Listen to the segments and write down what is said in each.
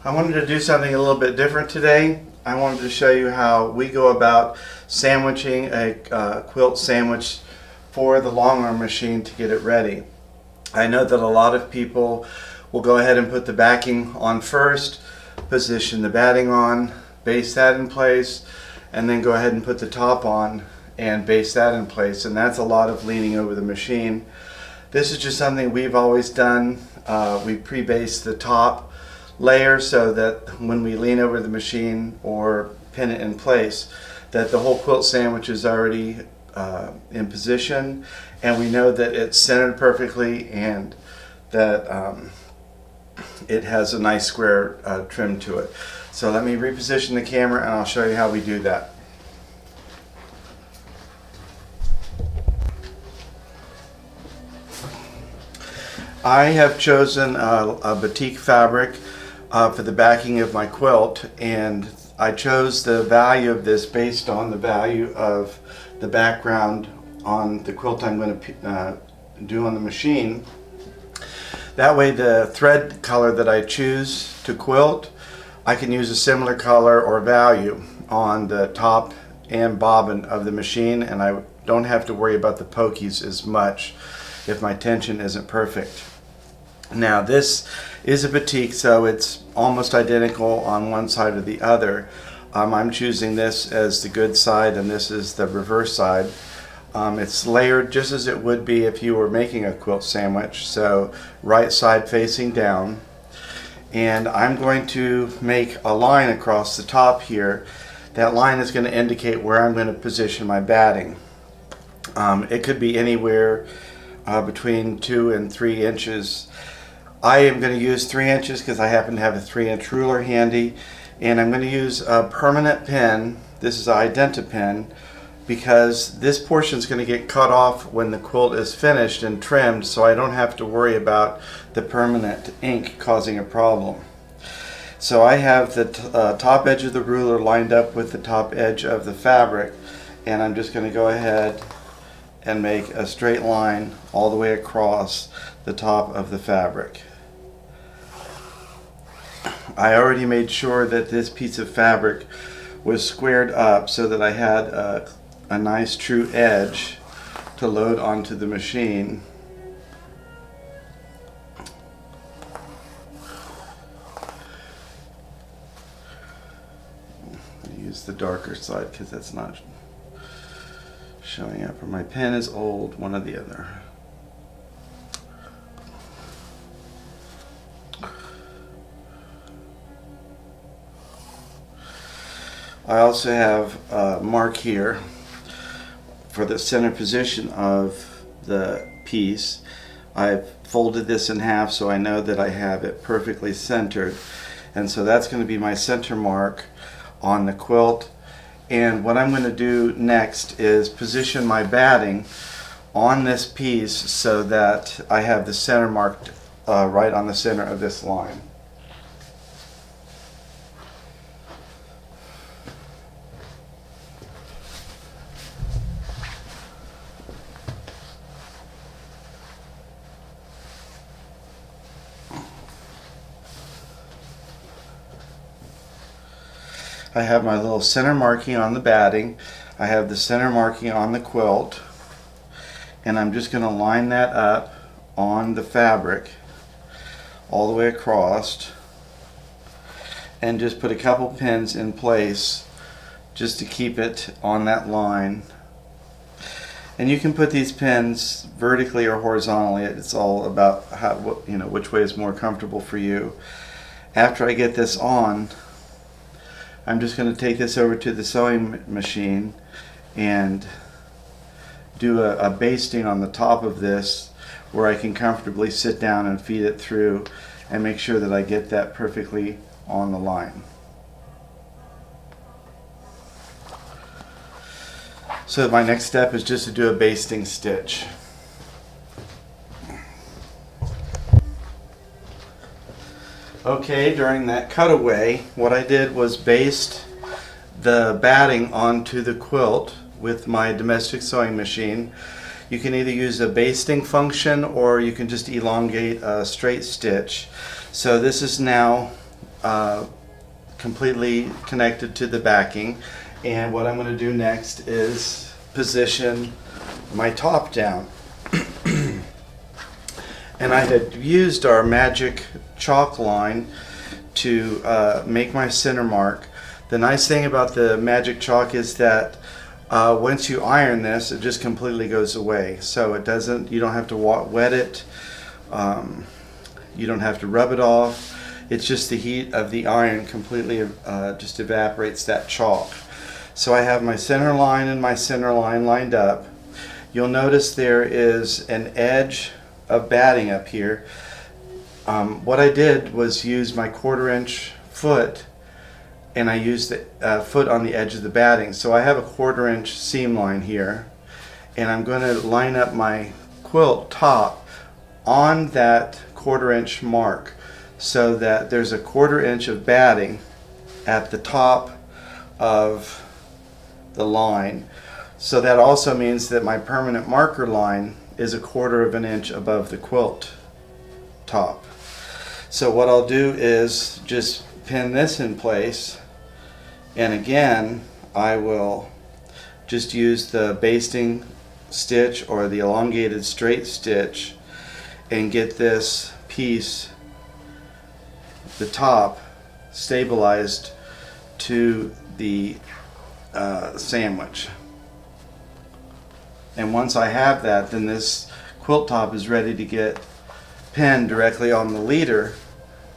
I wanted to do something a little bit different today. I wanted to show you how we go about sandwiching a quilt sandwich for the long arm machine to get it ready. I know that a lot of people will go ahead and put the backing on first, position the batting on, baste that in place, and then go ahead and put the top on and baste that in place, and that's a lot of leaning over the machine. This is just something we've always done. We pre-baste the top layer so that when we lean over the machine or pin it in place, that the whole quilt sandwich is already in position, and we know that it's centered perfectly and that it has a nice square trim to it. So let me reposition the camera and I'll show you how we do that. I have chosen a batik fabric for the backing of my quilt, and I chose the value of this based on the value of the background on the quilt I'm going to do on the machine. That way the thread color that I choose to quilt, I can use a similar color or value on the top and bobbin of the machine, and I don't have to worry about the pokies as much if my tension isn't perfect. Now this is a batik, so it's almost identical on one side or the other. I'm choosing this as the good side and this is the reverse side. It's layered just as it would be if you were making a quilt sandwich, so right side facing down. And I'm going to make a line across the top here. That line is going to indicate where I'm going to position my batting. It could be anywhere between 2 and 3 inches. I am going to use 3 inches because I happen to have a 3-inch ruler handy, and I'm going to use a permanent pin. This is an identa pin because this portion is going to get cut off when the quilt is finished and trimmed, so I don't have to worry about the permanent ink causing a problem. So I have the top edge of the ruler lined up with the top edge of the fabric, and I'm just going to go ahead and make a straight line all the way across the top of the fabric. I already made sure that this piece of fabric was squared up so that I had a nice true edge to load onto the machine. I'll use the darker side because that's not showing up, or my pen is old, one or the other. I also have a mark here for the center position of the piece. I've folded this in half so I know that I have it perfectly centered, and so that's going to be my center mark on the quilt. And what I'm going to do next is position my batting on this piece so that I have the center marked right on the center of this line. I have my little center marking on the batting. I have the center marking on the quilt, and I'm just going to line that up on the fabric all the way across and just put a couple pins in place just to keep it on that line. And you can put these pins vertically or horizontally. It's all about how, which way is more comfortable for you. After I get this on, I'm just going to take this over to the sewing machine and do a basting on the top of this where I can comfortably sit down and feed it through and make sure that I get that perfectly on the line. So my next step is just to do a basting stitch. Okay, during that cutaway, what I did was baste the batting onto the quilt with my domestic sewing machine. You can either use a basting function or you can just elongate a straight stitch. So this is now completely connected to the backing. And what I'm going to do next is position my top down. And I had used our magic chalk line to make my center mark. The nice thing about the magic chalk is that once you iron this, it just completely goes away. So it doesn't, you don't have to wet it, you don't have to rub it off. It's just the heat of the iron completely just evaporates that chalk. So I have my center line and my center line lined up. You'll notice there is an edge of batting up here. What I did was use my 1/4 inch foot, and I used the foot on the edge of the batting. So I have a 1/4 inch seam line here, and I'm going to line up my quilt top on that 1/4 inch mark so that there's a 1/4 inch of batting at the top of the line. So that also means that my permanent marker line is a 1/4 of an inch above the quilt top. So what I'll do is just pin this in place, and again I will just use the basting stitch or the elongated straight stitch and get this piece, the top, stabilized to the sandwich. And once I have that, then this quilt top is ready to get pinned directly on the leader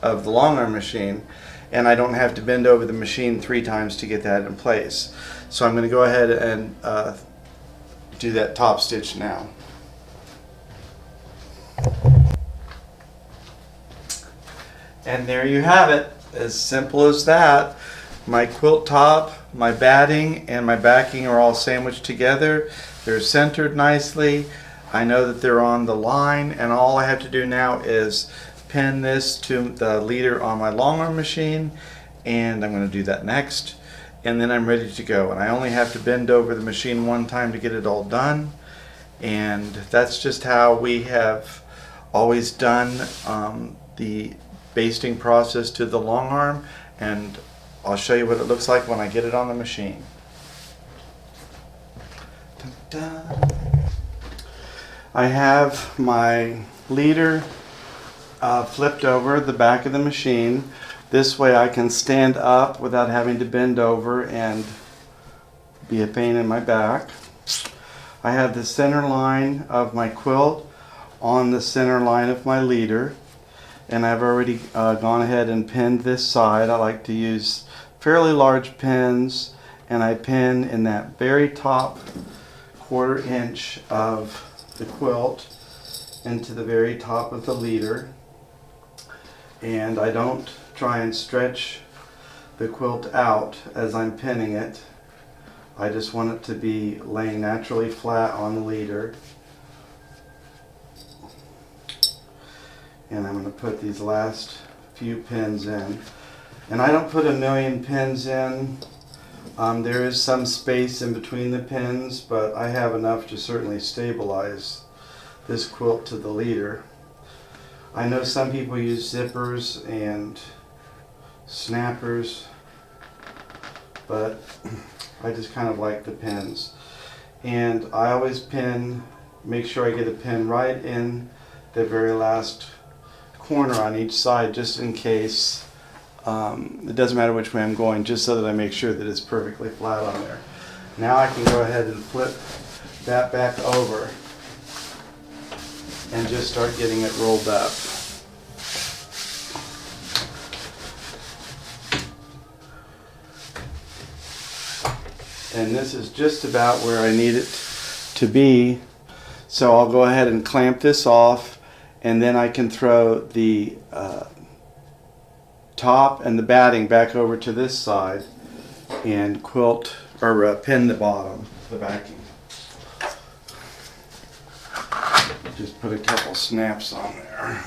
of the long arm machine, and I don't have to bend over the machine 3 times to get that in place. So I'm going to go ahead and do that top stitch now. And there you have it, as simple as that. My quilt top, my batting, and my backing are all sandwiched together. They're centered nicely. I know that they're on the line, and all I have to do now is pin this to the leader on my long arm machine, and I'm going to do that next, and then I'm ready to go. And I only have to bend over the machine 1 time to get it all done, and that's just how we have always done the basting process to the long arm, and I'll show you what it looks like when I get it on the machine. Dun, dun. I have my leader flipped over the back of the machine. This way I can stand up without having to bend over and be a pain in my back. I have the center line of my quilt on the center line of my leader, and I've already gone ahead and pinned this side. I like to use fairly large pins, and I pin in that very top 1/4 inch of the quilt into the very top of the leader. And I don't try and stretch the quilt out as I'm pinning it. I just want it to be laying naturally flat on the leader. And I'm going to put these last few pins in. And I don't put a million pins in. There is some space in between the pins, but I have enough to certainly stabilize this quilt to the leader. I know some people use zippers and snappers, but I just kind of like the pins. And I always pin, make sure I get a pin right in the very last corner on each side, just in case. It doesn't matter which way I'm going, just so that I make sure that it's perfectly flat on there. Now I can go ahead and flip that back over and just start getting it rolled up. And this is just about where I need it to be. So I'll go ahead and clamp this off, and then I can throw the top and the batting back over to this side and quilt or pin the bottom, the backing. Just put a couple snaps on there.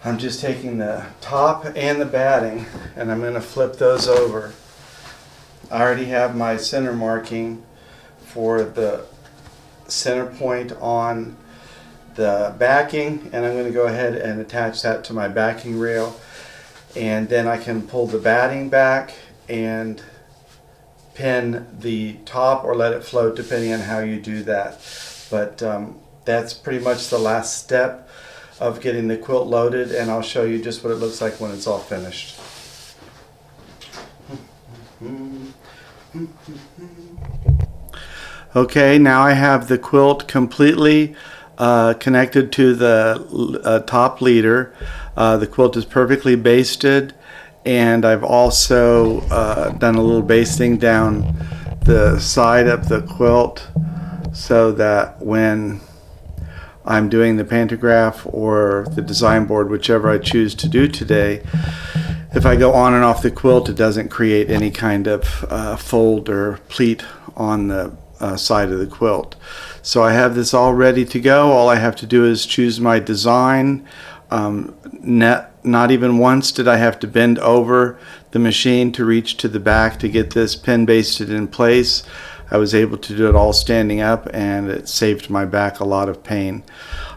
I'm just taking the top and the batting and I'm going to flip those over. I already have my center marking for the center point on the backing, and I'm going to go ahead and attach that to my backing rail, and then I can pull the batting back and pin the top or let it float depending on how you do that. But that's pretty much the last step of getting the quilt loaded, and I'll show you just what it looks like when it's all finished. Okay, now I have the quilt completely connected to the top leader. The quilt is perfectly basted, and I've also done a little basting down the side of the quilt so that when I'm doing the pantograph or the design board, whichever I choose to do today, if I go on and off the quilt, it doesn't create any kind of fold or pleat on the side of the quilt. So I have this all ready to go. All I have to do is choose my design. Not even once did I have to bend over the machine to reach to the back to get this pin basted in place. I was able to do it all standing up, and it saved my back a lot of pain.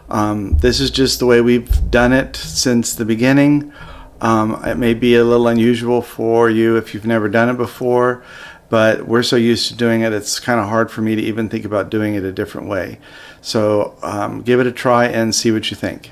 This is just the way we've done it since the beginning. It may be a little unusual for you if you've never done it before, but we're so used to doing it, it's kind of hard for me to even think about doing it a different way. So give it a try and see what you think.